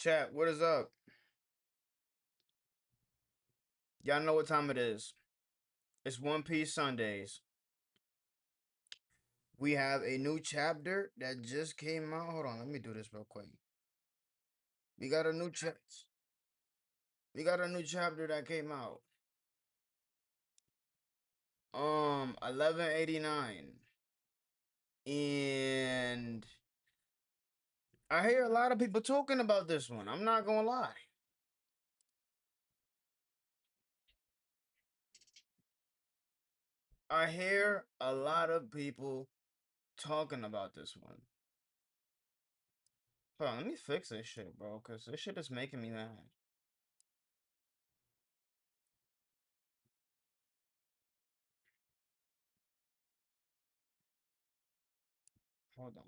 Chat, what is up? Y'all know what time it is. It's One Piece Sundays. We have a new chapter that just came out. Hold on, let me do this real quick. We got a new chat. We got a new chapter that came out. 1189. And I hear a lot of people talking about this one. I'm not gonna lie. I hear a lot of people talking about this one. Hold on, let me fix this shit, bro, because this shit is making me mad. Hold on.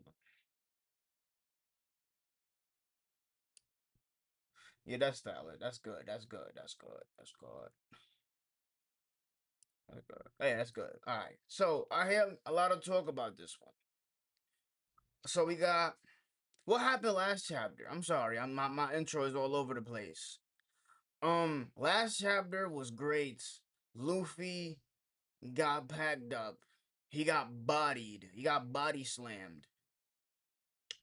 Yeah, that's valid. That's good. That's good. That's good. That's good. That's good. Hey, that's good. All right. So I have a lot of talk about this one. So we got what happened last chapter. I'm sorry. My intro is all over the place. Last chapter was great. Luffy got packed up. He got bodied. He got body slammed.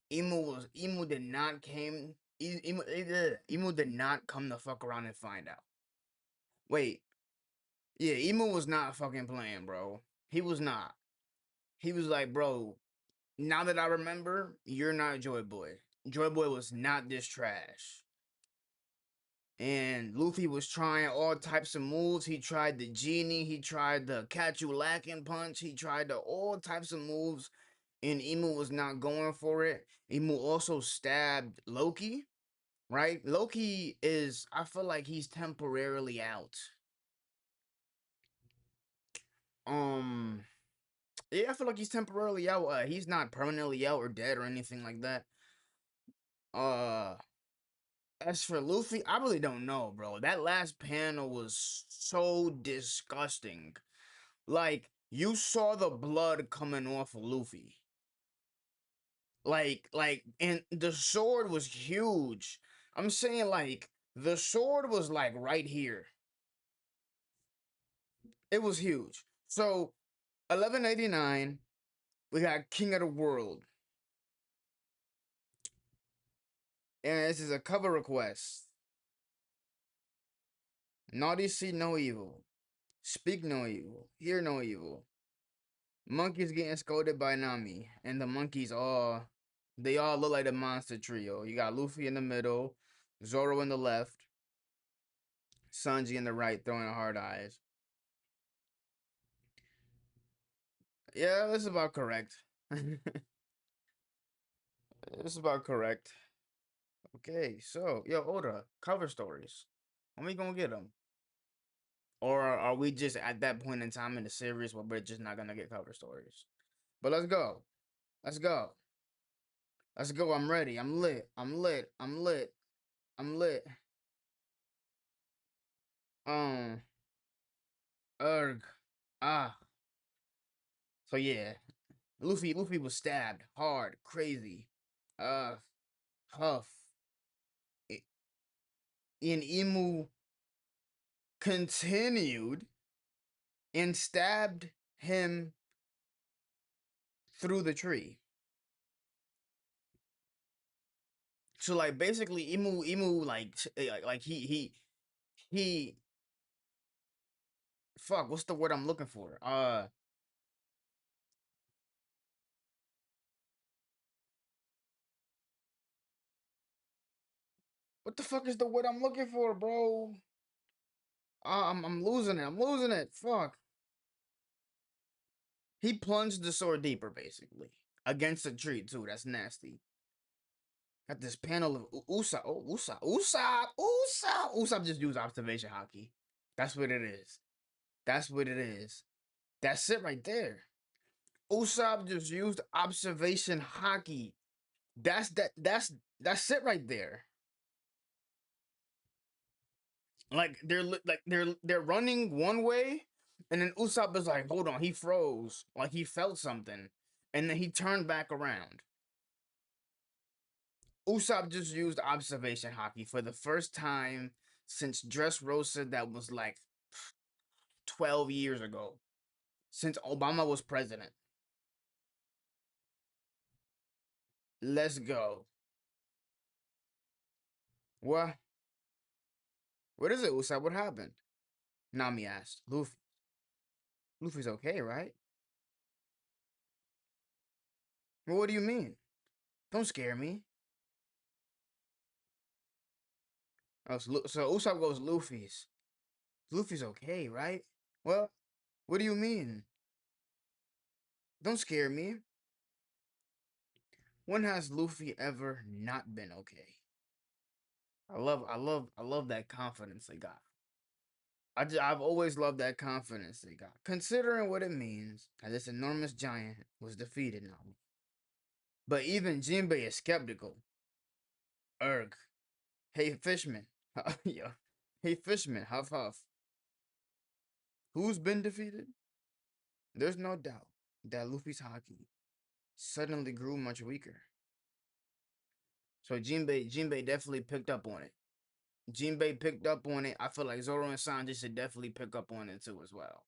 Emu did not came. Emu did not come the fuck around and find out. Wait, yeah, Emu was not fucking playing, bro. He was not. He was like, bro, now that I remember, you're not Joy Boy. Joy Boy was not this trash. And Luffy was trying all types of moves. He tried the genie. He tried the catch you lacking punch. He tried the all types of moves. And Emu was not going for it. Emu also stabbed Loki, right? Loki is, I feel like he's temporarily out. Um, Yeah, I feel like he's temporarily out. He's not permanently out or dead or anything like that. Uh, as for Luffy, I really don't know, bro. That last panel was so disgusting. Like, you saw the blood coming off of Luffy. And the sword was huge. I'm saying, like, the sword was, like, right here. It was huge. So, 1189, we got King of the World. And this is a cover request. Naughty see no evil. Speak no evil. Hear no evil. Monkeys getting scolded by Nami. And the monkeys all they all look like the monster trio. You got Luffy in the middle, Zoro in the left, Sanji in the right throwing hard eyes. Yeah, that's about correct. This is about correct. Okay, so yo, Oda, cover stories. When we gonna get them? Or are we just at that point in time in the series where we're just not gonna get cover stories? But let's go. Let's go. Let's go. I'm ready. I'm lit. I'm lit. I'm lit. I'm lit. Um, erg. Ah. So yeah, Luffy was stabbed hard, crazy. Uh, Huff. And Emu continued and stabbed him through the tree. So like basically, Emu like he. Fuck. What's the word I'm looking for? What the fuck is the word I'm looking for, bro? I'm losing it. I'm losing it. Fuck. He plunged the sword deeper, basically. Against a tree, too. That's nasty. Got this panel of Usopp. Oh, Usopp. Usopp. Usopp. Usopp just used observation hockey. That's what it is. That's what it is. That's it right there. Usopp just used observation hockey. That's it right there. Like they're running one way, and then Usopp is like, hold on, he froze. Like he felt something. And then he turned back around. Usopp just used observation hockey for the first time since Dressrosa that was like 12 years ago. Since Obama was president. Let's go. What? What is it, Usopp? What happened? Nami asked. Luffy. Luffy's okay, right? Well, what do you mean? Don't scare me. Oh, so Usopp goes, Luffy's. Luffy's okay, right? Well, what do you mean? Don't scare me. When has Luffy ever not been okay? I love that confidence they got. I've always loved that confidence they got. Considering what it means that this enormous giant was defeated now. But even Jinbei is skeptical. Erg. Hey, Fishman. Yeah. Hey, Fishman, huff huff. Who's been defeated? There's no doubt that Luffy's haki suddenly grew much weaker. So Jinbei definitely picked up on it. Jinbei picked up on it. I feel like Zoro and Sanji should definitely pick up on it too as well.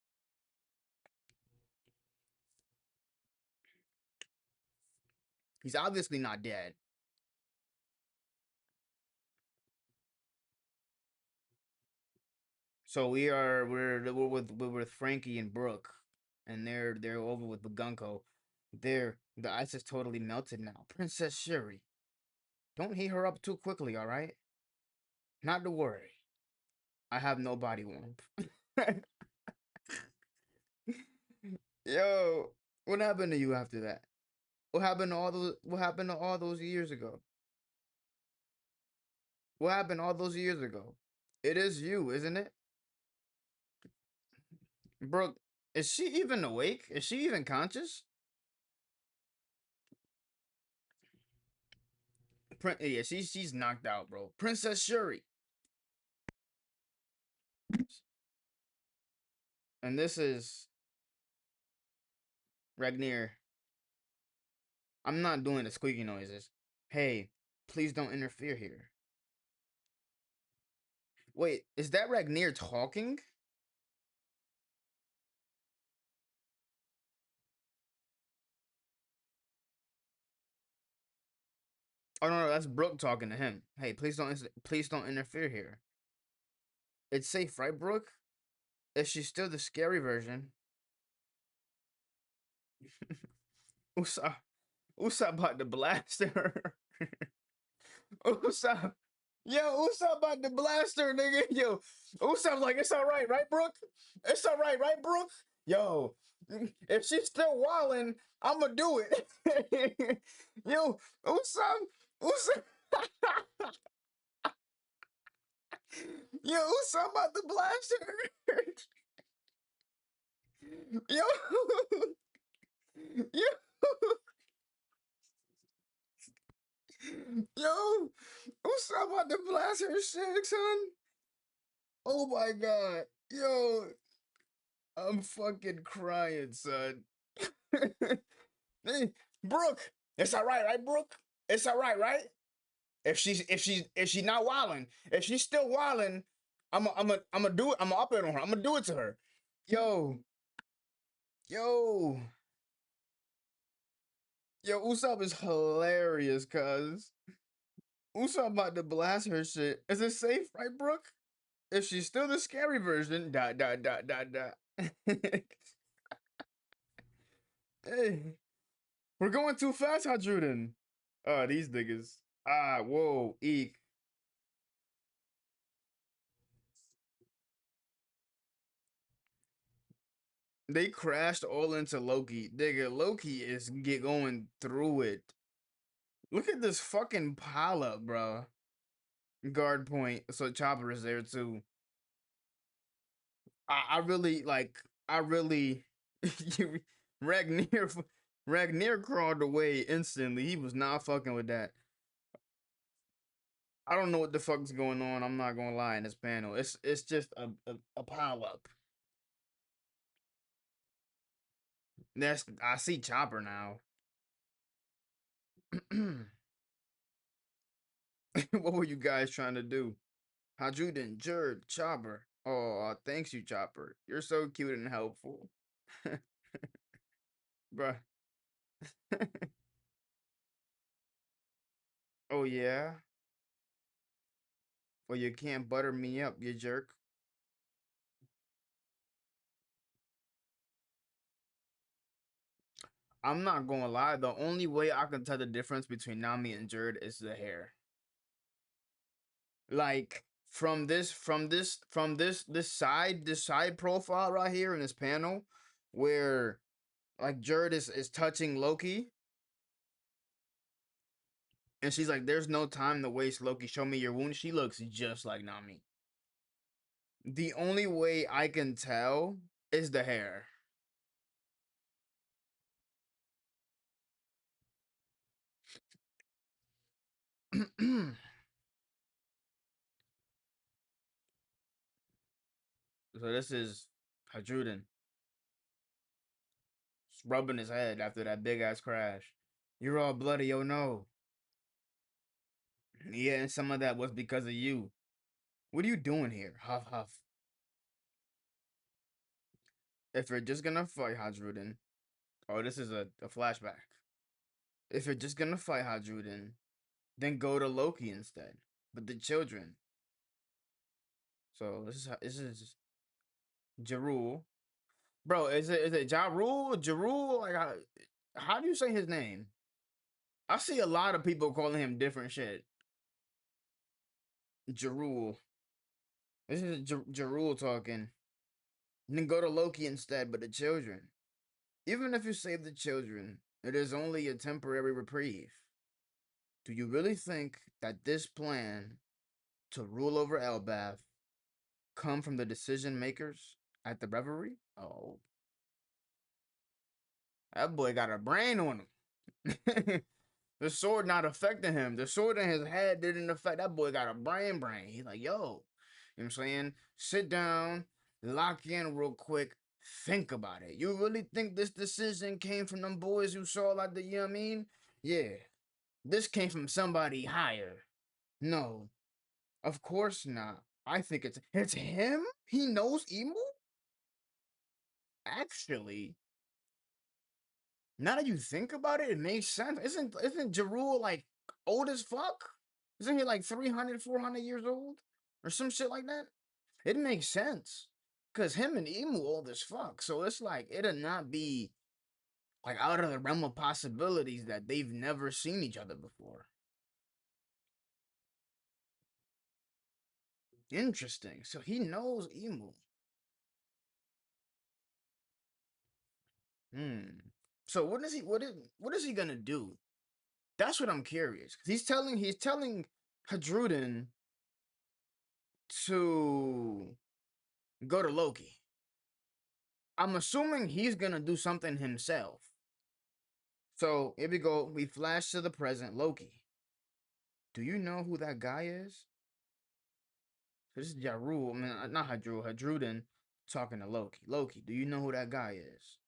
He's obviously not dead. So we're with Frankie and Brooke, and they're over with Bagunko. The ice is totally melted now. Princess Shuri, don't heat her up too quickly, all right? Not to worry. I have no body warmth. Yo, what happened to you after that? What happened to all those years ago? What happened all those years ago? It is you, isn't it? Brooke, is she even awake? Is she even conscious? Yeah, she's knocked out, bro. Princess Shuri. And this is Ragnar. I'm not doing the squeaky noises. Hey, please don't interfere here. Wait, is that Ragnar talking? Oh no, that's Brooke talking to him. Hey, please don't interfere here. It's safe, right, Brooke? If she's still the scary version, Usopp, Usopp about to blast her. Usopp, yo, Usopp about to blast her, nigga. Yo, Usopp's like, it's all right, right, Brooke? It's all right, right, Brooke? Yo, if she's still wilding, I'ma do it. Yo, Usopp, yo, Usopp about to blast her. Yo, yo, yo, Usopp about to blast her shit, son. Oh my god, yo, I'm fucking crying, son. Hey, Brooke, it's all right, right, Brooke? It's all right, right? If she's not wilding, if she's still wilding, I'm a do it. I'm gonna up it on her. I'm gonna do it to her. Yo, yo, yo, Usopp is hilarious, cuz Usopp about to blast her shit. Is it safe, right, Brooke? If she's still the scary version, dot dot dot dot dot. Hey, we're going too fast, Hadruden. These niggas. Whoa, eek. They crashed all into Loki. Nigga, Loki is going through it. Look at this fucking pile up, bro. Guard point. So Chopper is there too. I really like. I really. Ragnar. Ragnar crawled away instantly. He was not fucking with that. I don't know what the fuck's going on. I'm not gonna lie in this panel. It's just a pile up. I see Chopper now. What were you guys trying to do? Hadjuden, Jerd, Chopper. Oh, thanks you, Chopper. You're so cute and helpful. Bruh. Oh, yeah? Well, you can't butter me up, you jerk. I'm not gonna lie, the only way I can tell the difference between Nami and Jerd is the hair. Like this side profile right here in this panel where like Jerd is touching Loki and she's like, there's no time to waste, Loki. Show me your wound. She looks just like Nami. The only way I can tell is the hair. So this is Hadruden rubbing his head after that big ass crash. You're all bloody, oh no. Yeah, and some of that was because of you. What are you doing here? Huff huff. If you're just gonna fight Hadruden, oh, this is a flashback. If you're just gonna fight Hadruden, then go to Loki instead. But the children. So this is Jarul. Bro, is it Ja Rule? Jarul? Like how do you say his name? I see a lot of people calling him different shit. Jarul. This is Jarul talking. And then go to Loki instead, but the children. Even if you save the children, it is only a temporary reprieve. Do you really think that this plan to rule over Elbath come from the decision makers at the reverie? Oh, that boy got a brain on him. The sword not affecting him. The sword in his head didn't affect that boy. Got a brain. He's like, yo, you know what I'm saying? Sit down, lock in real quick, think about it. You really think this decision came from them boys who saw like the, you know what I mean? Yeah, this came from somebody higher. No, of course not. I think it's him. He knows Emu. Actually, now that you think about it, it makes sense. Isn't Jarul like old as fuck? Isn't he like 300, 400 years old? Or some shit like that? It makes sense. Cause him and Emu old as fuck. So it's like it'll not be like out of the realm of possibilities that they've never seen each other before. Interesting. So he knows Emu. Hmm. So what is he gonna do? That's what I'm curious. Cause he's telling Hadruden to go to Loki. I'm assuming he's gonna do something himself. So here we go. We flash to the present. Loki. Do you know who that guy is? So this is Jarul. I mean, not Hadrul. Hadruden talking to Loki. Loki. Do you know who that guy is?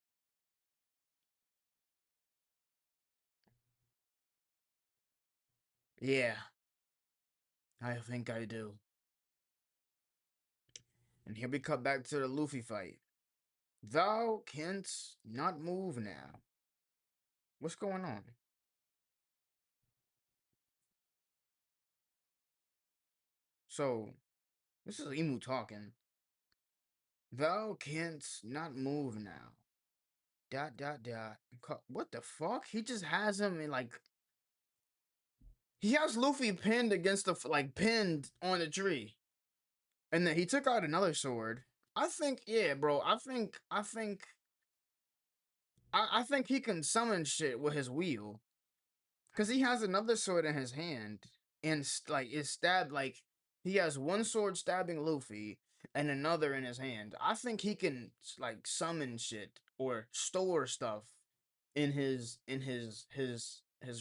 Yeah, I think I do. And here we cut back to the Luffy fight. Thou canst not move now. What's going on? So this is Emu talking. Thou canst not move now. Dot dot dot. What the fuck? He just has him in like he has Luffy pinned against the like pinned on the tree, and then he took out another sword. I think yeah, bro. I think he can summon shit with his wheel because he has another sword in his hand and like is stabbed like he has one sword stabbing Luffy and another in his hand. I think he can like summon shit or store stuff in his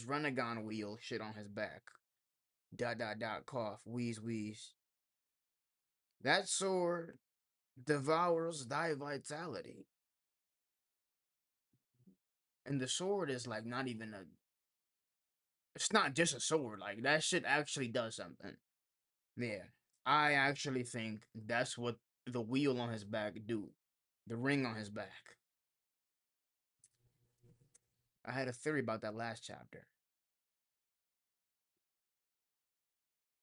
Renegon wheel shit on his back. Dot dot dot cough wheeze wheeze. That sword devours thy vitality, and the sword is like not even a It's not just a sword. Like that shit actually does something. Yeah, I actually think that's what the wheel on his back do. The ring on his back. I had a theory about that last chapter.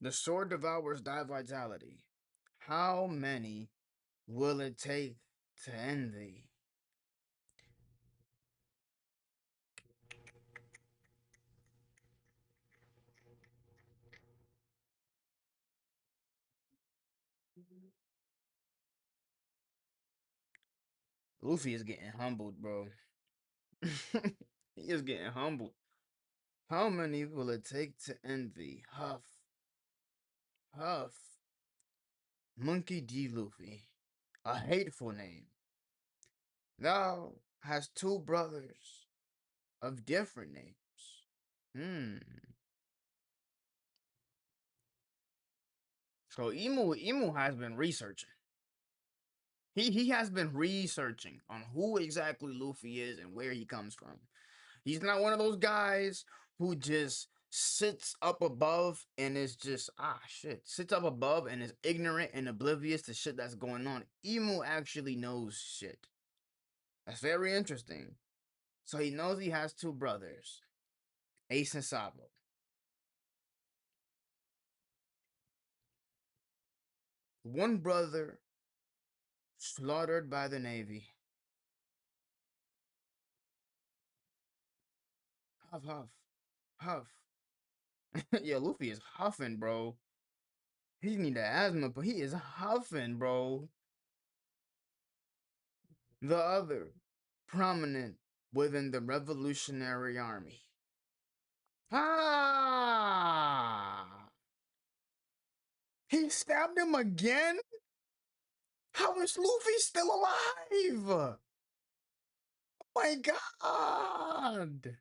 The sword devours thy vitality. How many will it take to end thee? Luffy is getting humbled, bro. He is getting humbled. How many will it take to end thee? Huff, huff. Monkey D. Luffy. A hateful name. Thou hast two brothers of different names. Hmm. So Emu has been researching. He has been researching on who exactly Luffy is and where he comes from. He's not one of those guys who just sits up above and is just shit. Sits up above and is ignorant and oblivious to shit that's going on. Emu actually knows shit. That's very interesting. So he knows he has two brothers, Ace and Sabo. One brother slaughtered by the Navy. Huff, huff, huff. Yeah, Luffy is huffing, bro. He need the asthma, but he is huffing, bro. The other, prominent within the Revolutionary Army. Ah! He stabbed him again? How is Luffy still alive? Oh my god!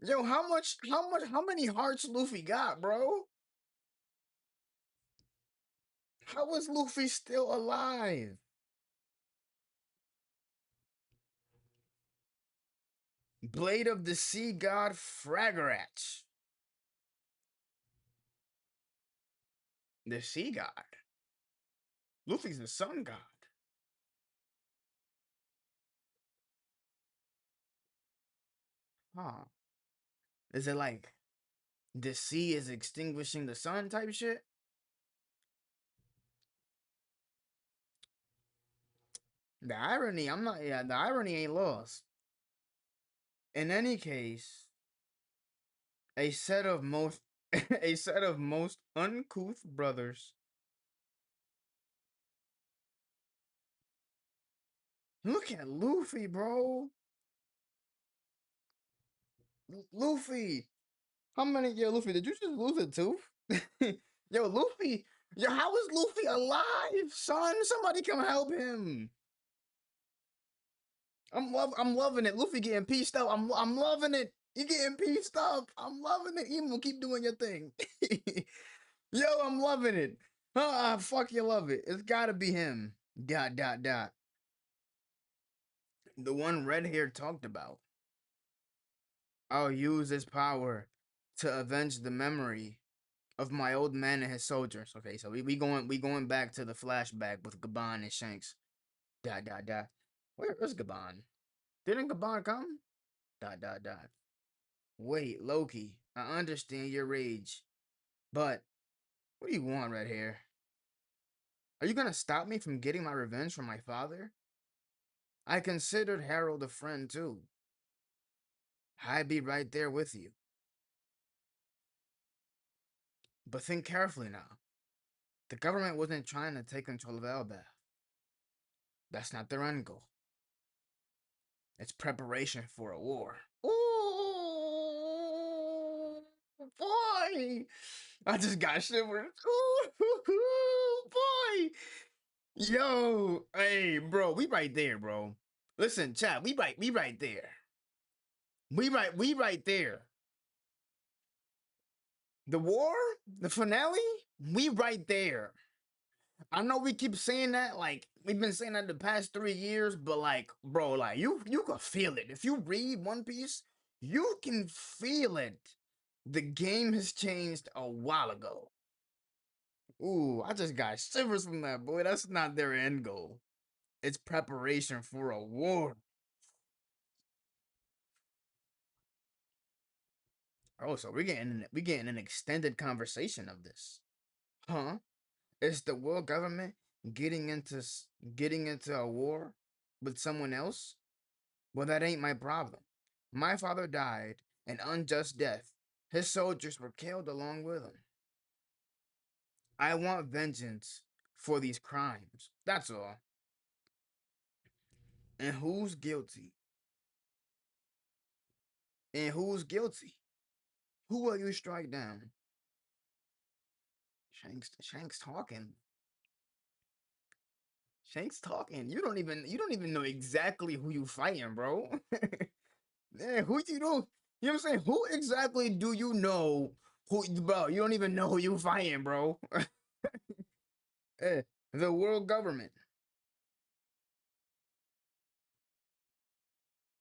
Yo, how many hearts Luffy got, bro? How is Luffy still alive? Blade of the Sea God Fragarat. The Sea God. Luffy's the Sun God. Huh. Is it like the sea is extinguishing the sun type shit? The irony, I'm not, yeah, the irony ain't lost. In any case, a set of most, a set of most uncouth brothers. Look at Luffy, bro. Luffy. How many, yo, Luffy, did you just lose a tooth? Yo, Luffy, yo, how is Luffy alive, son? Somebody come help him. I'm loving it. Luffy getting pieced up. I'm loving it. You getting pieced up. I'm loving it. Emo, keep doing your thing. Yo, I'm loving it. Fuck you love it. It's gotta be him. Dot dot dot. The one red hair talked about. I'll use this power to avenge the memory of my old man and his soldiers. Okay, so we going back to the flashback with Gaban and Shanks. Dot dot dot. Where is Gaban? Didn't Gaban come? Dot dot dot. Wait, Loki, I understand your rage, but what do you want, red hair? Are you gonna stop me from getting my revenge from my father? I considered Harold a friend too. I'd be right there with you. But think carefully now. The government wasn't trying to take control of Elbaf. That's not their end goal. It's preparation for a war. Ooh, boy! I just got shivers. Ooh, boy! Yo, hey, bro, we right there, bro. Listen, chat, we right there. We right there. The war, the finale, we right there. I know we keep saying that, like we've been saying that the past 3 years, but like, bro, like you can feel it. If you read One Piece, you can feel it. The game has changed a while ago. Ooh, I just got shivers from that, boy. That's not their end goal. It's preparation for a war. Oh, so we're getting an extended conversation of this, huh? Is the world government getting getting into a war with someone else? Well, that ain't my problem. My father died an unjust death. His soldiers were killed along with him. I want vengeance for these crimes. That's all. And who's guilty? And who's guilty? Who will you strike down? Shanks talking. Shanks talking. You don't even know exactly who you fighting, bro. Man, who you know? You know what I'm saying? Who exactly do you know? Who, bro? You don't even know who you fighting, bro. Eh, the world government.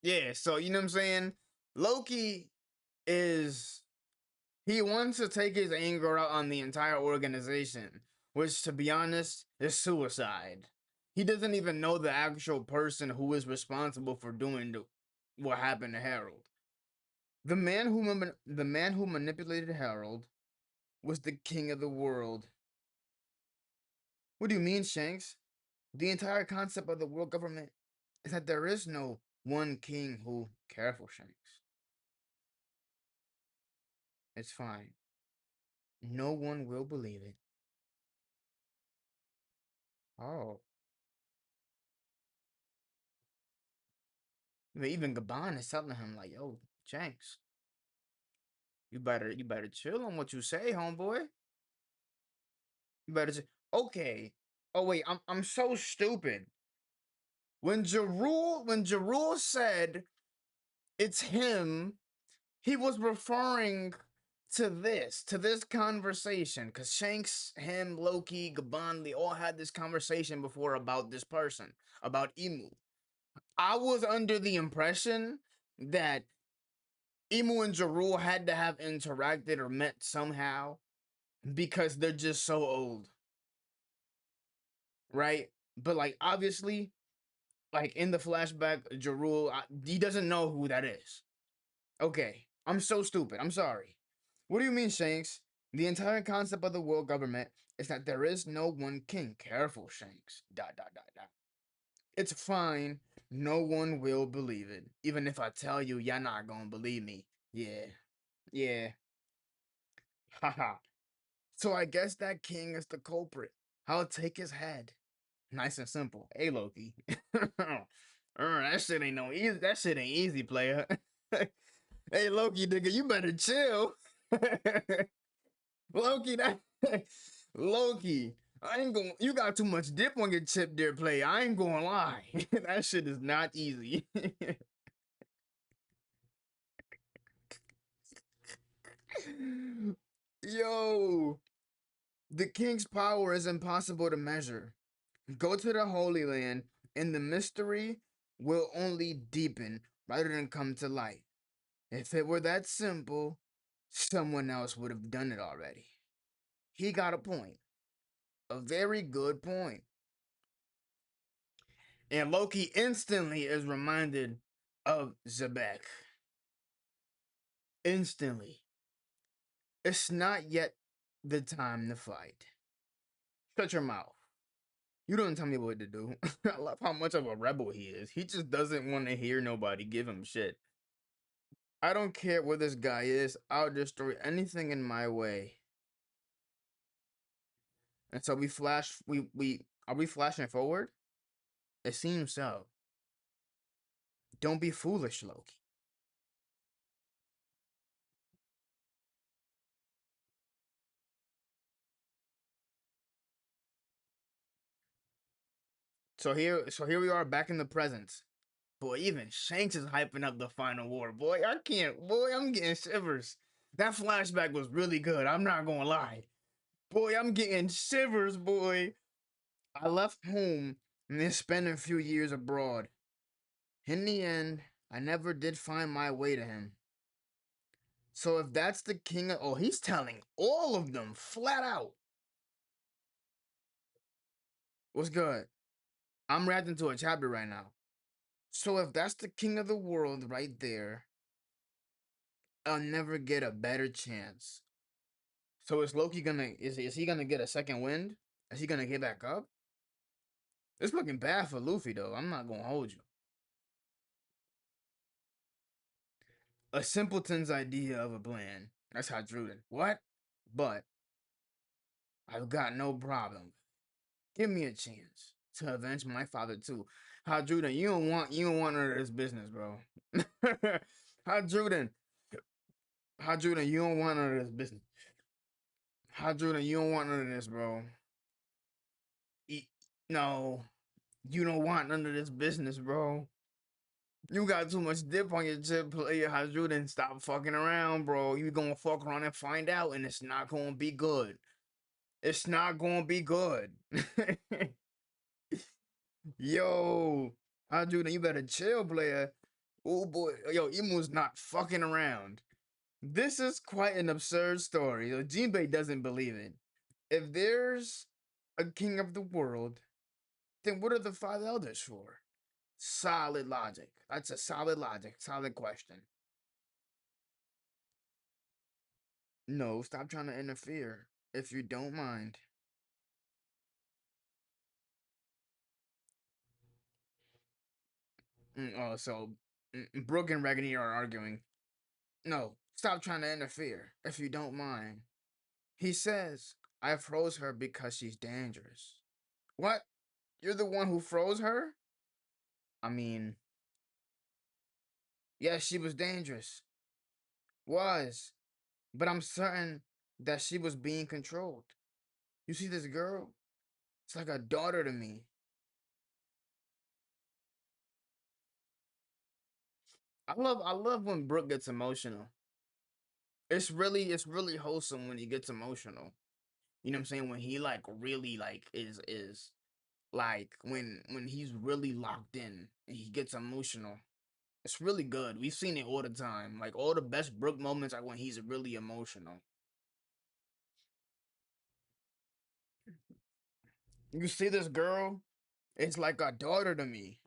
Yeah, so you know what I'm saying? Loki is he wants to take his anger out on the entire organization, which to be honest is suicide. He doesn't even know the actual person who is responsible for doing what happened to Harold. The man who manipulated Harold was the king of the world. What do you mean, Shanks? The entire concept of the world government is that there is no one king who. Careful, Shanks. It's fine. No one will believe it. Oh. Even Gabon is telling him, like, yo, Shanks, you better chill on what you say, homeboy. You better say, okay. Oh wait, I'm so stupid. When Jarul said it's him, he was referring to this conversation, because Shanks, him, Loki, Gabon, they all had this conversation before about this person, about Emu. I was under the impression that Emu and Jarul had to have interacted or met somehow because they're just so old, right? But like obviously, like in the flashback, Jarul, he doesn't know who that is. Okay, I'm so stupid. I'm sorry. What do you mean, Shanks? The entire concept of the world government is that there is no one king. Careful, Shanks. Dot dot dot dot. It's fine. No one will believe it. Even if I tell you, you're not gonna believe me. Yeah. Yeah. Haha. So I guess that king is the culprit. I'll take his head. Nice and simple. Hey Loki. That shit ain't no easy. That shit ain't easy, player. Hey Loki, nigga, you better chill. Loki, that Loki. I ain't going. You got too much dip on your chip, there, player. I ain't gonna lie. That shit is not easy. Yo, the king's power is impossible to measure. Go to the Holy Land, and the mystery will only deepen rather than come to light. If it were that simple, someone else would have done it already. He got a point. A very good point. And Loki instantly is reminded of Zebek. Instantly. It's not yet the time to fight. Shut your mouth. You don't tell me what to do. I love how much of a rebel he is. He just doesn't want to hear nobody give him shit. I don't care where this guy is. I'll destroy anything in my way. And so we flash. We are we flashing forward? It seems so. Don't be foolish, Loki. So here we are back in the present. Boy, even Shanks is hyping up the final war. Boy, I can't. Boy, I'm getting shivers. That flashback was really good. I'm not gonna lie. Boy, I'm getting shivers, boy. I left home and then spent a few years abroad. In the end, I never did find my way to him. So if that's the king of, oh, he's telling all of them flat out. What's good? I'm reacting to a chapter right now. So if that's the king of the world right there, I'll never get a better chance. So is Loki gonna is he gonna get a second wind? Is he gonna get back up? It's looking bad for Luffy though. I'm not gonna hold you. A simpleton's idea of a plan. That's how Druden. What? But I've got no problem. Give me a chance to avenge my father too. Hadruden, you don't want none of this business, bro. Hadruden, Hadruden, you don't want none of this business. Hadruden, you don't want none of this, bro. E- no, you don't want none of this business, bro. You got too much dip on your chip, player. Hadruden, stop fucking around, bro. You gonna fuck around and find out, and it's not gonna be good. It's not gonna be good. Yo, Hadruden, you better chill, player. Oh boy, yo, Imu's not fucking around. This is quite an absurd story. Jinbei doesn't believe it. If there's a king of the world, then what are the five elders for? Solid logic. That's a solid logic. Solid question. No, stop trying to interfere. If you don't mind. Brooke and Regany are arguing. No, stop trying to interfere. If you don't mind. He says, I froze her because she's dangerous. What? You're the one who froze her? I mean, yes, she was dangerous. Was. But I'm certain that she was being controlled. You see this girl? It's like a daughter to me. I love when Brooke gets emotional. It's really wholesome when he gets emotional. You know what I'm saying? When he like really like is like when he's really locked in and he gets emotional. It's really good. We've seen it all the time. Like all the best Brooke moments are when he's really emotional. You see this girl? It's like a daughter to me.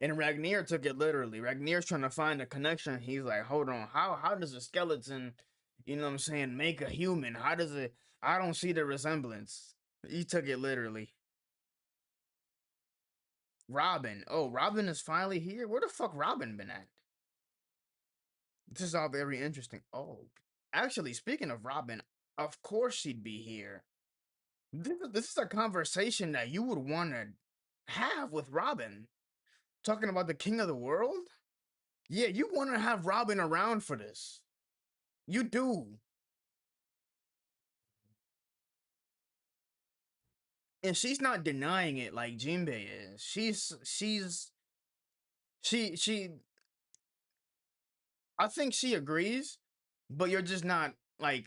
And Ragnar took it literally. Ragnar's trying to find a connection. He's like, hold on, how does a skeleton, you know what I'm saying, make a human? How does it I don't see the resemblance. He took it literally. Robin. Oh, Robin is finally here. Where the fuck Robin been at? This is all very interesting. Oh. Actually, speaking of Robin, of course she'd be here. This is a conversation that you would want to have with Robin. Talking about the king of the world? Yeah, you want to have Robin around for this. You do. And she's not denying it like Jinbei is. She I think she agrees, but you're just not like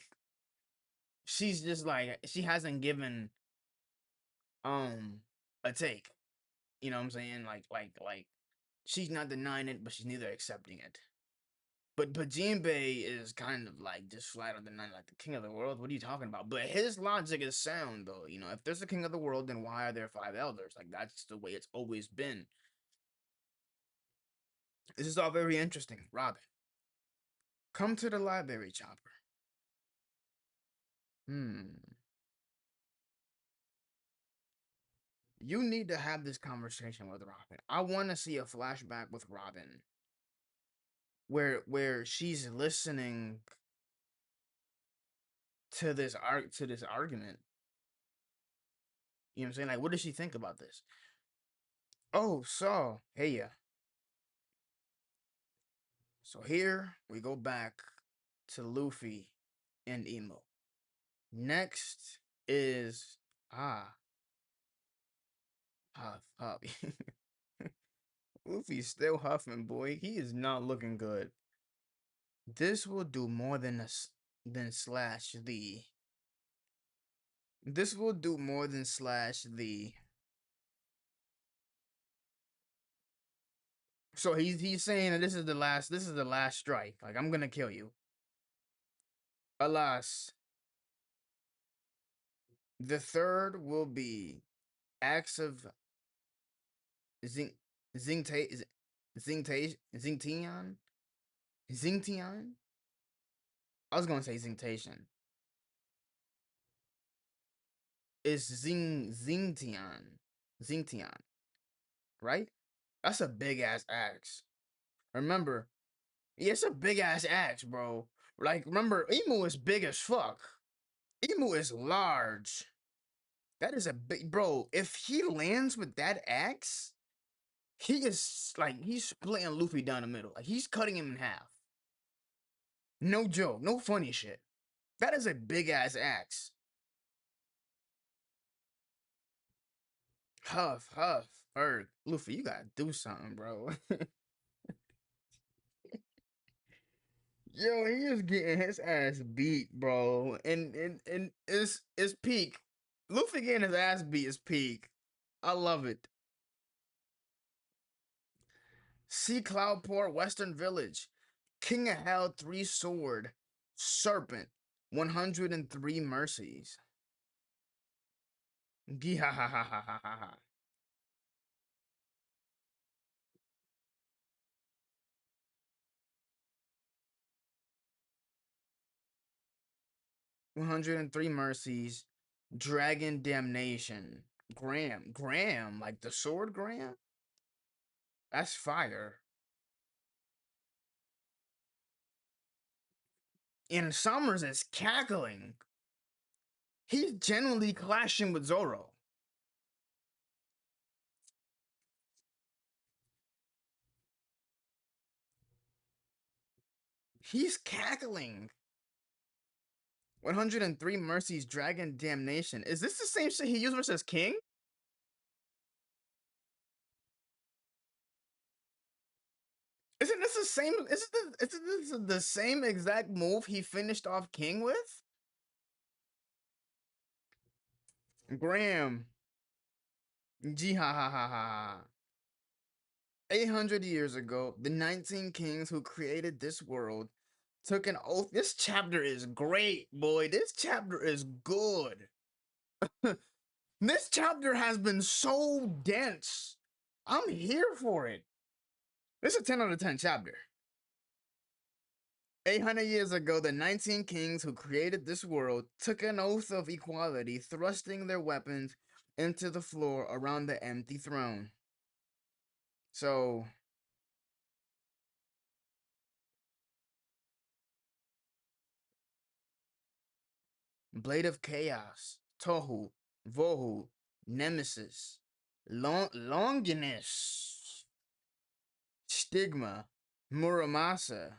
she's just like she hasn't given a take. You know what I'm saying? Like she's not denying it, but she's neither accepting it. But Jinbei is kind of like just flat out denying like the king of the world. What are you talking about? But his logic is sound though. You know, if there's a king of the world, then why are there five elders? Like that's the way it's always been. This is all very interesting. Robin, come to the library, Chopper. Hmm. You need to have this conversation with Robin. I want to see a flashback with Robin where she's listening to this argument. You know what I'm saying? Like, what does she think about this? Oh, so hey, yeah. So here we go back to Luffy and Emo. Next is Huff Huff. Luffy's still huffing, boy. He is not looking good. This will do more than slash the. This will do more than slash the. So he's saying that this is the last strike. Like I'm gonna kill you. Alas, the third will be acts of zing zingta zingtation zingtion. I was gonna say zingtation. It's zingtion, right? That's a big ass axe. Remember, yeah, it's a big ass axe, bro. Like remember, Emu is big as fuck. Emu is large. That is a big bro. If he lands with that axe, he is like he's splitting Luffy down the middle. Like he's cutting him in half. No joke, no funny shit. That is a big ass axe. Huff, huff, Luffy, you gotta do something, bro. Yo, he is getting his ass beat, bro. And it's peak. Luffy getting his ass beat is peak. I love it. Sea Cloudport, Western Village. King of Hell, 3 sword. Serpent, 103 mercies. 103 mercies. Dragon damnation. Graham, like the sword Graham? That's fire. And Summers is cackling. He's genuinely clashing with Zoro. He's cackling. 103 mercies, dragon damnation. Is this the same shit he used versus King? Isn't this the same? Isn't this the same exact move he finished off King with? Graham. Gee ha ha ha ha. 800 years ago, the 19 kings who created this world took an oath. This chapter is great, boy. This chapter is good. This chapter has been so dense. I'm here for it. This is a 10 out of 10 chapter. 800 years ago, the 19 kings who created this world took an oath of equality, thrusting their weapons into the floor around the empty throne. So, Blade of Chaos, Tohu, Vohu, Nemesis, Longinus, Stigma, Muramasa.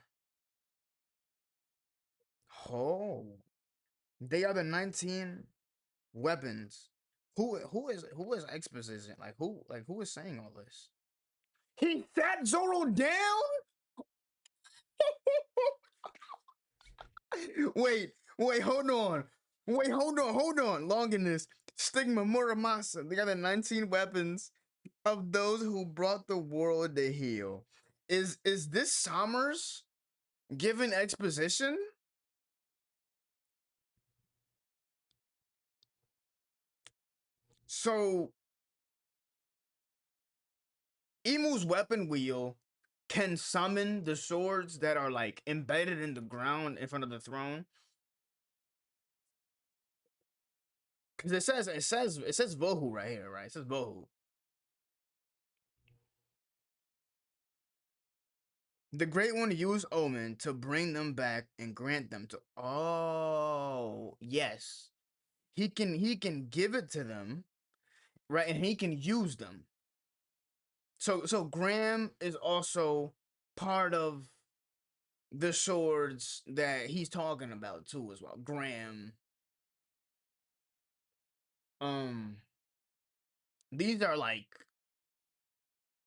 Oh, they are the 19 weapons. Who is exposition? Who is saying all this? He sat Zoro down? Wait, hold on. Hold on. Longinus, Stigma, Muramasa. They got the 19 weapons of those who brought the world to heal. Is this Summers giving exposition? So Emu's weapon wheel can summon the swords that are like embedded in the ground in front of the throne. Because it says Vohu right here, right? It says Vohu. The Great One used Omen to bring them back and grant them to. Oh yes, he can give it to them, right? And he can use them. So Graham is also part of the swords that he's talking about too as well. Graham. Um, these are like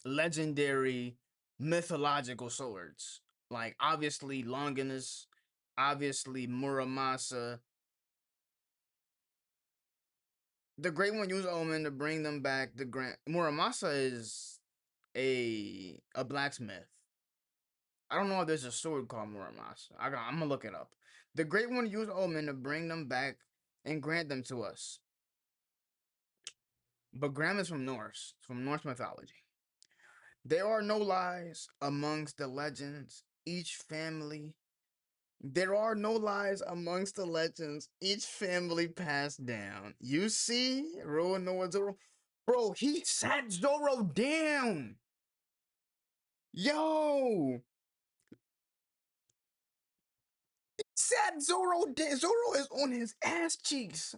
legendary mythological swords. Like obviously Longinus, obviously Muramasa. The Great One used Omen to bring them back. The Grand Muramasa is a blacksmith. I don't know if there's a sword called Muramas. I'm gonna look it up. The Great One used omen to bring them back and grant them to us. But Graham is from Norse mythology. There are no lies amongst the legends. Each family. There are no lies amongst the legends. Each family passed down. You see, Rowan Noah Zoro. Bro, he sat Zoro down. Yo, sat Zoro down. Zoro is on his ass cheeks.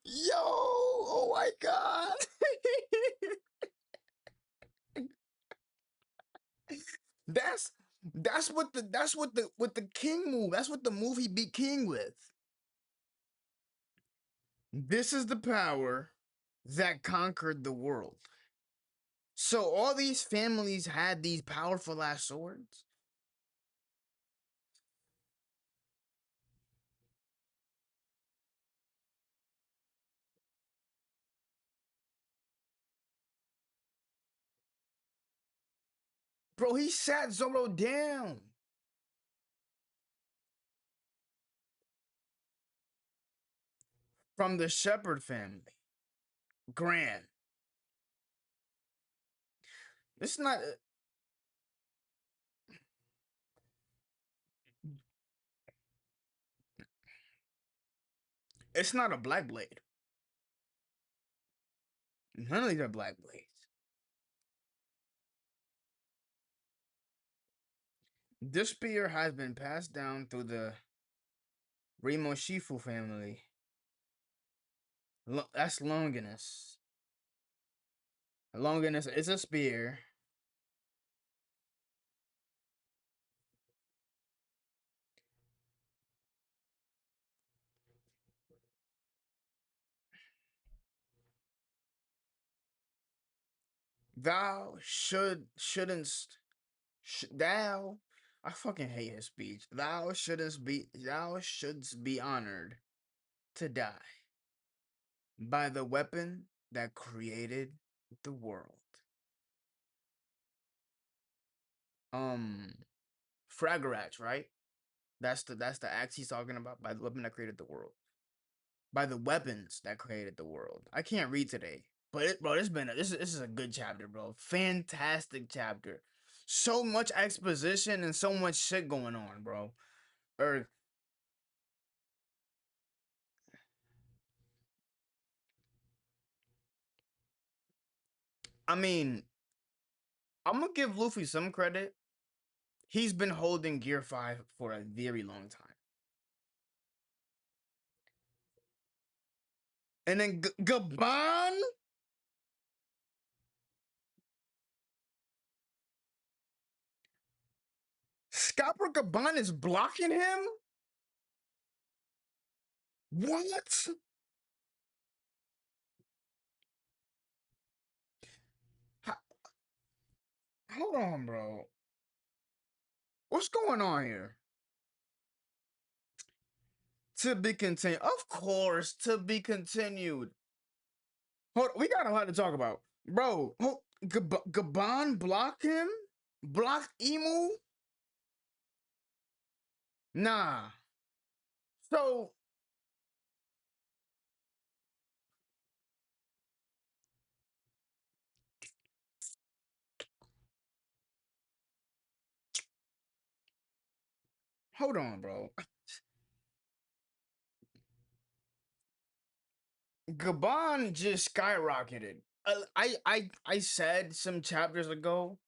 Yo, oh my god. that's that's what the king move. That's what the movie beat King with. This is the power that conquered the world. So all these families had these powerful ass swords. Bro, he sat Zoro down from the Shepherd family. Grand. It's not. It's not a black blade. None of these are black blades. This spear has been passed down through the Rimoshifu family. That's Longinus. Longinus is a spear. Thou thou. I fucking hate his speech. Thou shouldst be honored to die by the weapon that created the world. Um, Fragarach, right? That's the axe he's talking about. By the weapon that created the world. By the weapons that created the world. I can't read today, but bro, this is a good chapter, bro. Fantastic chapter. So much exposition and so much shit going on, bro. Or I mean, I'm gonna give Luffy some credit. He's been holding Gear 5 for a very long time. And then Gaban, Scopper Gaban is blocking him? What? Hold on, bro. What's going on here? To be continued. Of course, to be continued. Hold, we got a lot to talk about. Bro, Gaban block him? Block Emu? Nah. So, hold on, bro. Gaban just skyrocketed. I said some chapters ago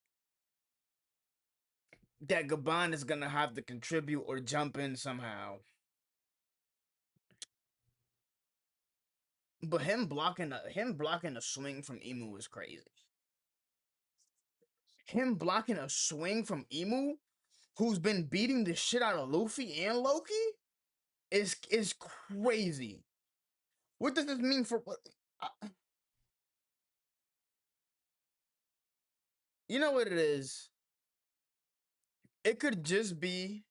that Gaban is gonna have to contribute or jump in somehow. But him blocking a swing from Emu is crazy. Him blocking a swing from Emu, who's been beating the shit out of Luffy and Loki, is crazy. What does this mean for what? You know what it is? It could just be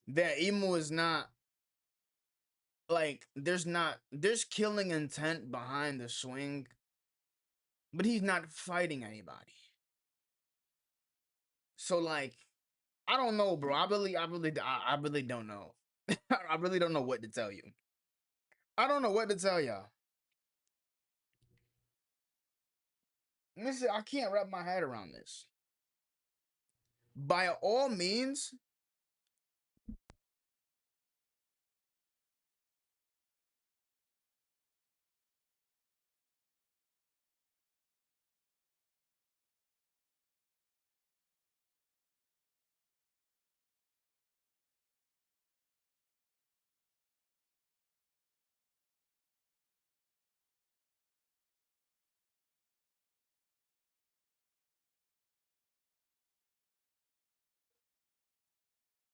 that Emu is not Like there's killing intent behind the swing, but he's not fighting anybody. So like I don't know, bro. I really don't know. I really don't know what to tell you. I don't know what to tell y'all. Listen, I can't wrap my head around this. By all means,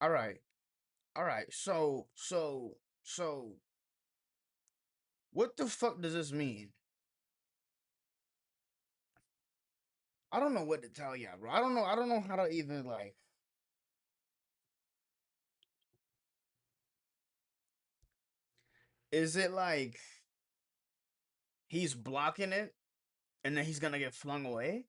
all right, all right. So, what the fuck does this mean? I don't know what to tell y'all, bro. I don't know. I don't know how to even like. Is it like he's blocking it and then he's gonna get flung away?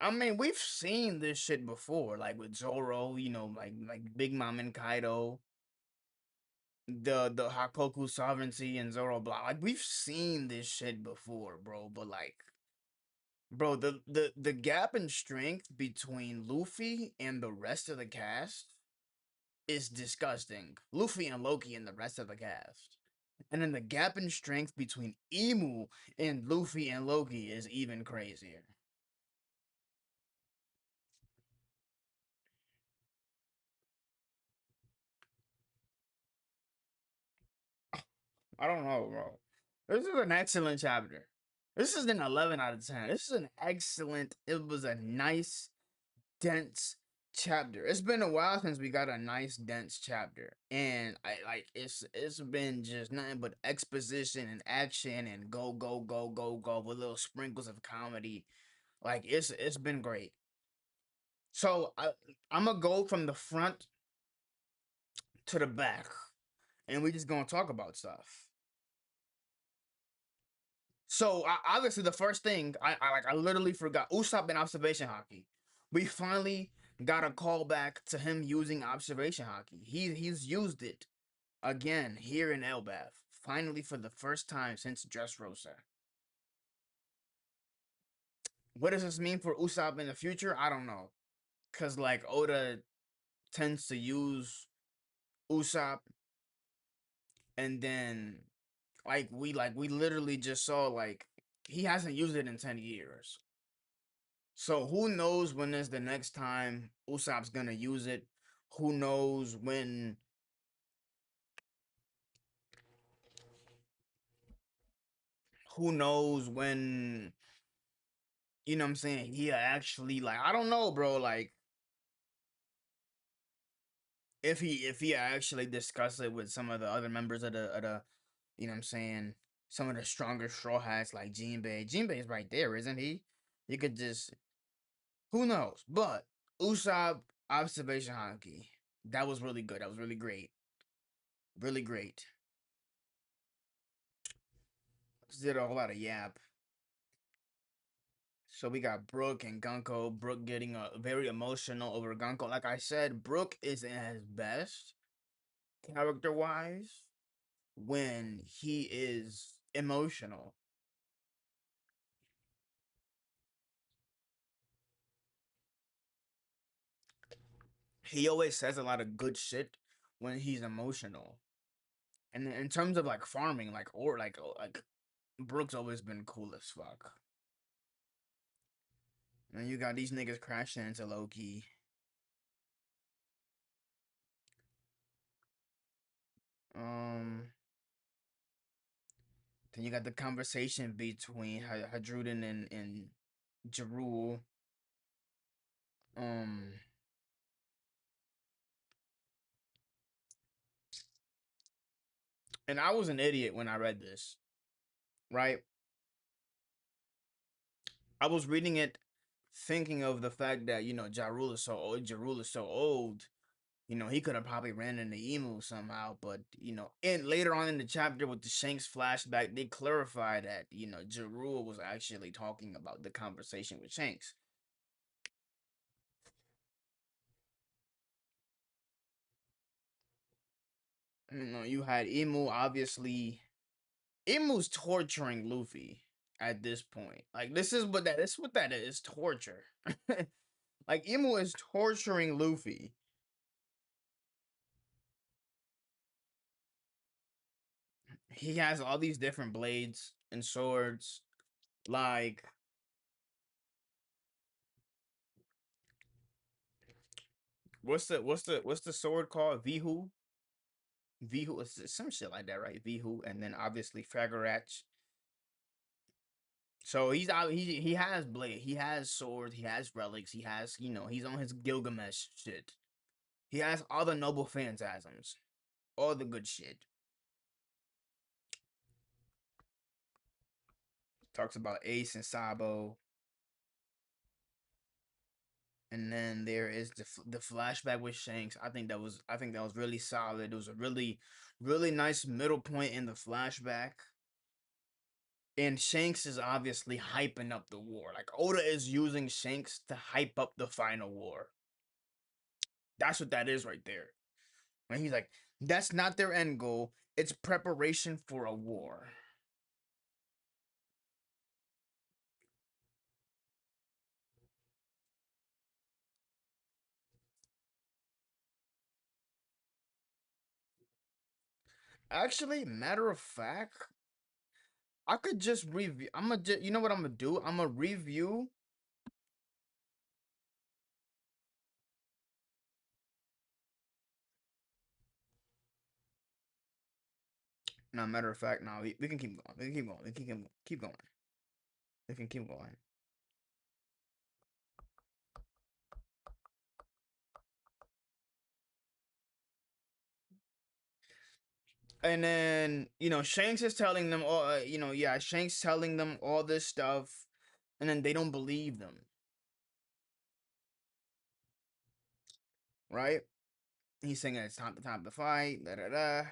I mean, we've seen this shit before, like with Zoro, like Big Mom and Kaido, the Hakoku sovereignty and Zoro block. Like we've seen this shit before, bro. But like, bro, the gap in strength between Luffy and the rest of the cast is disgusting. Luffy and Loki and the rest of the cast. And then the gap in strength between Emu and Luffy and Loki is even crazier. I don't know, bro. This is an excellent chapter. This is an 11 out of 10. This is an excellent, it was a nice, dense chapter. It's been a while since we got a nice, dense chapter. And I like it's been just nothing but exposition and action and go, go, go, go, go with little sprinkles of comedy. Like it's been great. So I'm gonna go from the front to the back, and we just gonna talk about stuff. So obviously the first thing I literally forgot Usopp in observation hockey. We finally got a call back to him using observation hockey. He's used it again here in Elbath. Finally for the first time since Dressrosa. What does this mean for Usopp in the future? I don't know. Cause like Oda tends to use Usopp and then we literally just saw like he hasn't used it in 10 years. So who knows when is the next time Usopp's gonna use it? Who knows when who knows when you know what I'm saying? He actually like I don't know, bro, like if he actually discuss it with some of the other members of the you know what I'm saying, some of the stronger straw hats like Jinbei. Jinbei's right there, isn't he? You could just who knows? But Usopp observation hockey. That was really good. That was really great. Really great. Just did a whole lot of yap. So we got Brooke and Gunko. Brooke getting very emotional over Gunko. Like I said, Brooke is at his best character wise when he is emotional. He always says a lot of good shit when he's emotional. And in terms of like farming, like Brooke's always been cool as fuck. And you got these niggas crashing into Loki. Um, then you got the conversation between Hadrudin and Jarul. Um, and I was an idiot when I read this, right? I was reading it thinking of the fact that, Jarul is so old. He could have probably ran into Emu somehow, but and later on in the chapter with the Shanks flashback, they clarify that Jarul was actually talking about the conversation with Shanks. You had Emu obviously. Emu's torturing Luffy at this point. Like this is what that is, torture. Like Emu is torturing Luffy. He has all these different blades and swords. Like what's the sword called? Vihu? Vihu is some shit like that, right? Vihu, and then obviously Fragarach. So he's out. He has blade. He has swords. He has relics. He has he's on his Gilgamesh shit. He has all the noble phantasms, all the good shit. Talks about Ace and Sabo, and then there is the flashback with Shanks. I think that was really solid. It was a really nice middle point in the flashback. And Shanks is obviously hyping up the war. Like Oda is using Shanks to hype up the final war. That's what that is right there. And he's like, that's not their end goal. It's preparation for a war. Actually, matter of fact, I could just review. I'm gonna, you know what I'm gonna do? I'm gonna review. No, matter of fact, no, we can keep going. We can keep going. We can keep going. We can keep going. And then Shanks is telling them all. Yeah, Shanks telling them all this stuff, and then they don't believe them, right? He's saying it's time to fight. Da da da.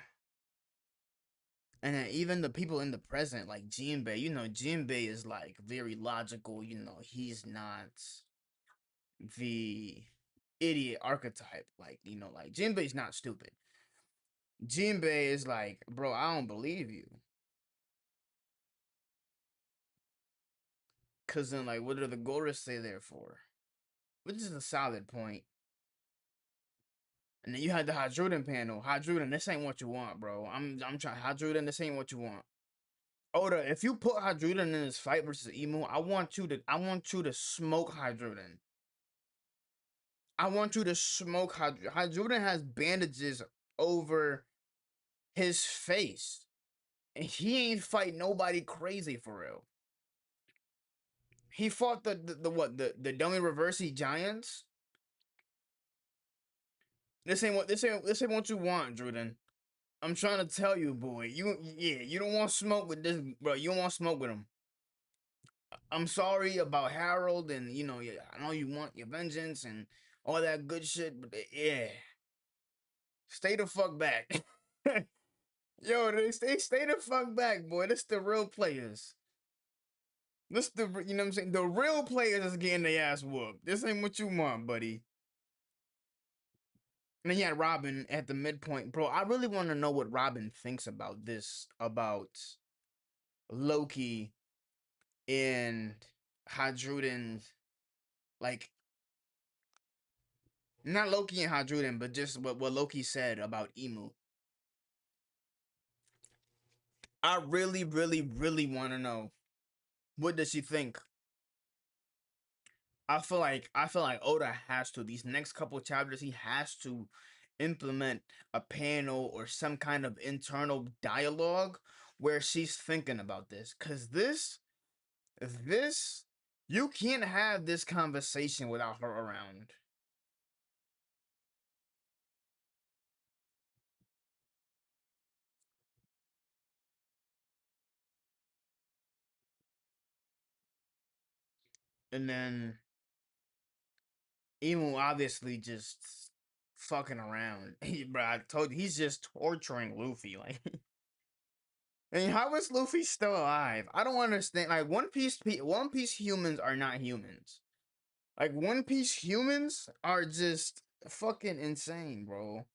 And then even the people in the present, like Jinbei, Jinbei is like very logical. He's not the idiot archetype. Like Jinbei's not stupid. Jinbei is like, bro, I don't believe you. Cause then, like, what do the Goris say there for? Which is a solid point. And then you had the Hadruden panel. Hadruden, this ain't what you want, bro. I'm trying Hadruden, this ain't what you want. Oda, if you put Hadruden in this fight versus Emu, I want you to smoke Hadruden. I want you to smoke Hadruden. Hadruden has bandages over his face. And he ain't fight nobody crazy for real. He fought the what the dummy reversey giants. This ain't what you want, Druden. I'm trying to tell you, boy. You don't want smoke with this, bro. You don't want smoke with him. I'm sorry about Harold, and yeah, I know you want your vengeance and all that good shit, but yeah, stay the fuck back. Yo, they stay the fuck back, boy. This the real players. This the you know what I'm saying. The real players is getting their ass whooped. This ain't what you want, buddy. And then you had Robin at the midpoint, bro. I really want to know what Robin thinks about this, about Loki and Hadruden's, like, not Loki and Hadruden, but just what Loki said about Emu. I really, really, really want to know, what does she think? I feel like Oda has to, these next couple chapters, he has to implement a panel or some kind of internal dialogue where she's thinking about this, cuz this you can't have this conversation without her around. And then Emu obviously just fucking around. Bro, I told you he's just torturing Luffy. Like, I mean, how is Luffy still alive? I don't understand. Like, One Piece humans are not humans. Like, One Piece humans are just fucking insane, bro.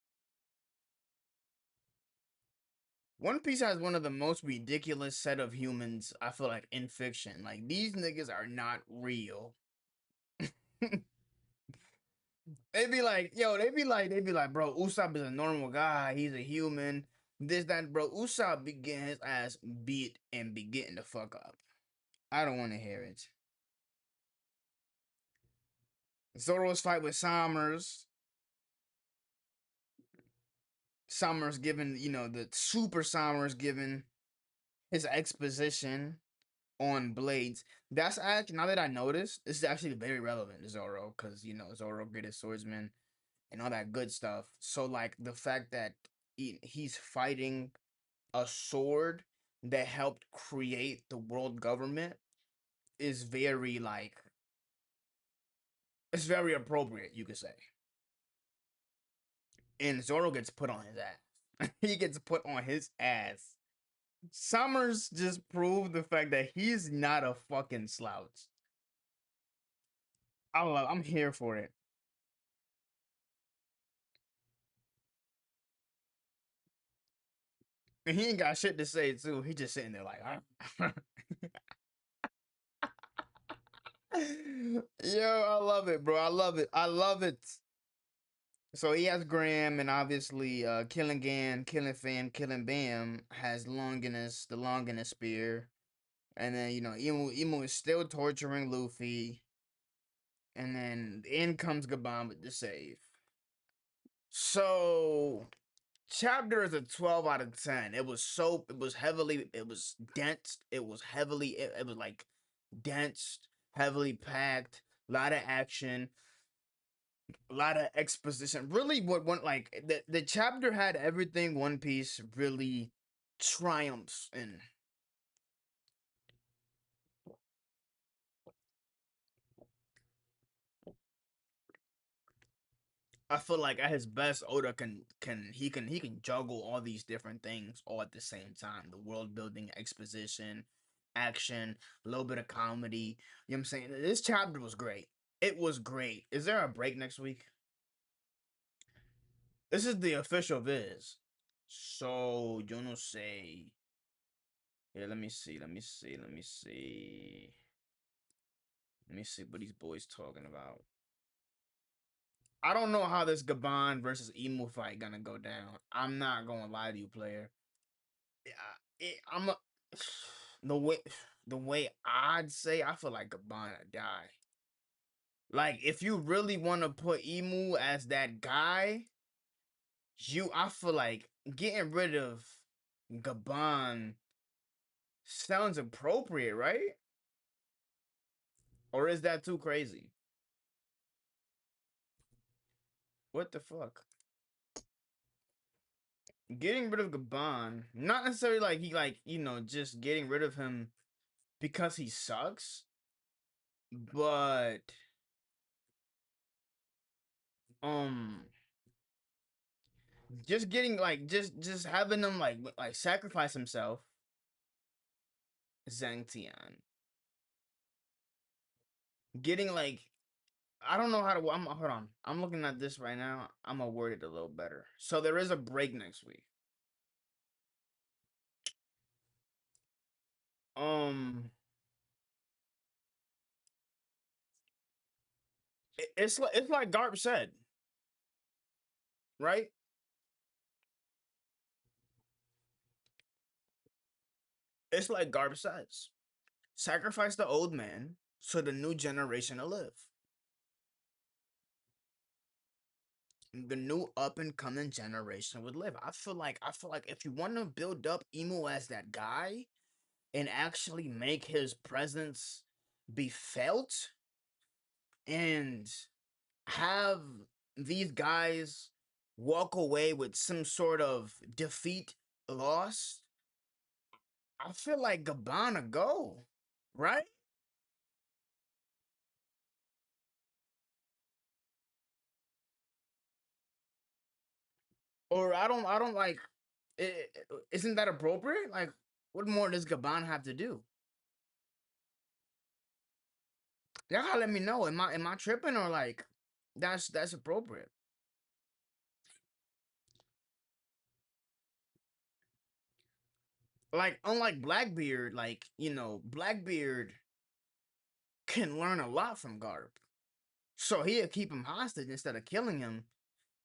One Piece has one of the most ridiculous set of humans, I feel like, in fiction. Like, these niggas are not real. They be like, bro, Usopp is a normal guy. He's a human. This, that, bro. Usopp be getting his ass beat and be getting the fuck up. I don't want to hear it. Zoro's fight with Summers. Summers given, the super Summers given his exposition on Blades. That's actually, now that I noticed, this is actually very relevant to Zoro, because, Zoro, greatest swordsman, and all that good stuff. So, like, the fact that he's fighting a sword that helped create the world government is very, like, it's very appropriate, you could say. And Zoro gets put on his ass. He gets put on his ass. Summers just proved the fact that he's not a fucking slouch. I'm here for it. And he ain't got shit to say too. He just sitting there like, yo, I love it, bro. I love it. I love it. So he has Graham, and obviously, Killing Gan, Killing Fan, Killing Bam has the Longinus spear, and then Emu is still torturing Luffy, and then in comes Gaban with the save. So chapter is a 12 out of 10. It was dense, it was like dense, heavily packed, a lot of action, a lot of exposition. Really, what one like the chapter had everything One Piece really triumphs in. I feel like at his best, Oda can juggle all these different things all at the same time. The world building, exposition, action, a little bit of comedy. You know what I'm saying? This chapter was great. It was great. Is there a break next week? This is the official Viz. So yo no sé. Yeah, let me see. Let me see. Let me see. Let me see what these boys talking about. I don't know how this Gabon versus Emu fight gonna go down. I'm not gonna lie to you, player. I'm a, the way the way I'd say I feel like Gabon die. Like if you really want to put Emu as that guy, I feel like getting rid of Gabon sounds appropriate, right? Or is that too crazy? What the fuck? Getting rid of Gabon, not necessarily like he like, just getting rid of him because he sucks, but um just getting like just having him like sacrifice himself, Zhang getting like I don't know how to. Hold on. I'm looking at this right now. I'm gonna word it a little better. So there is a break next week. Um, it's like Garp said, right? It's like Garp says. Sacrifice the old man so the new generation will live. The new up and coming generation would live. I feel like if you want to build up Emo as that guy and actually make his presence be felt and have these guys walk away with some sort of defeat, loss, I feel like Gabbana go, right? Or I don't like. Isn't that appropriate? Like, what more does Gaban have to do? Y'all gotta let me know. Am I tripping or like that's appropriate? Like unlike Blackbeard, like Blackbeard can learn a lot from Garp, so he'll keep him hostage instead of killing him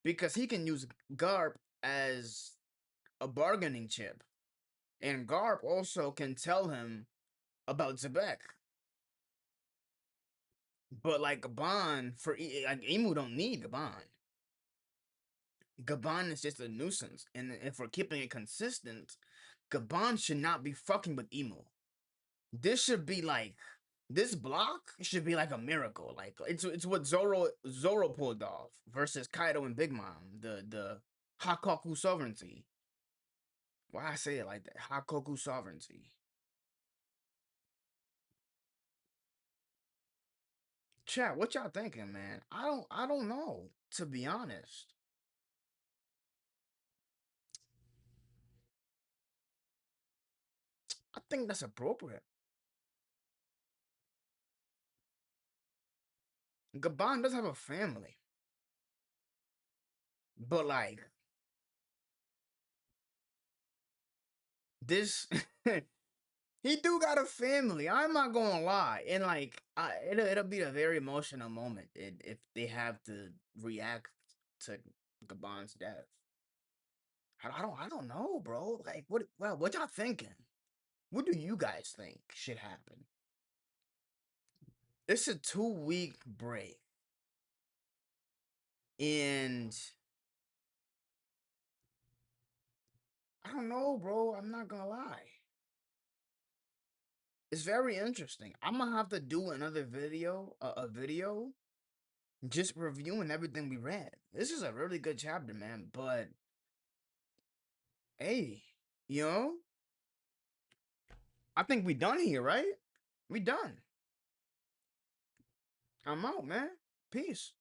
because he can use Garp as a bargaining chip, and Garp also can tell him about Zebek. But like Gaban like Emu don't need Gaban. Gaban is just a nuisance, and if we're keeping it consistent, Gaban should not be fucking with Emu. This should be like this block should be like a miracle. Like it's what Zoro pulled off versus Kaido and Big Mom. The Hakoku sovereignty. Why I say it like that? Hakoku sovereignty. Chat, what y'all thinking, man? I don't know, to be honest. I think that's appropriate. Gaban does have a family, but like this he do got a family. I'm not gonna lie, and like it'll be a very emotional moment if they have to react to Gabon's death. I don't know, bro. Like what y'all thinking? What do you guys think should happen? It's a 2 week break, and I don't know, bro. I'm not gonna lie. It's very interesting. I'm gonna have to do another video, a video just reviewing everything we read. This is a really good chapter, man. But hey, you know, I think we done here, right? We done. I'm out, man. Peace.